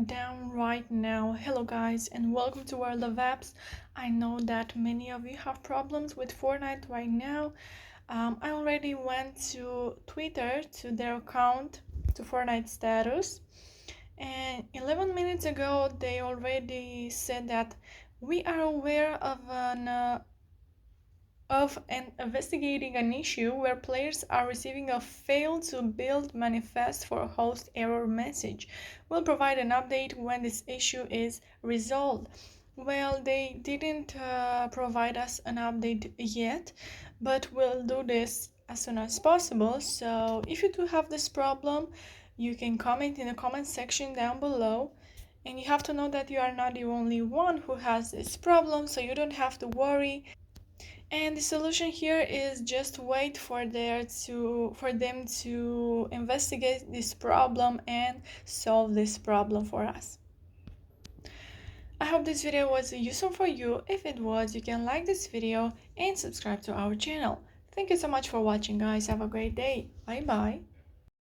down right now. Hello guys and welcome to World of Apps. I know that many of you have problems with Fortnite right now. I already went to Twitter, to their account, to Fortnite Status, and 11 minutes ago they already said that we are aware of investigating an issue where players are receiving a failed to build manifest for host error message. We'll provide an update when this issue is resolved. Well, they didn't provide us an update yet, but we'll do this as soon as possible. So if you do have this problem, you can comment in the comment section down below. And you have to know that you are not the only one who has this problem, so you don't have to worry. And the solution here is just wait for them to investigate this problem and solve this problem for us. I hope this video was useful for you. If it was, you can like this video and subscribe to our channel. Thank you so much for watching, guys. Have a great day. Bye bye.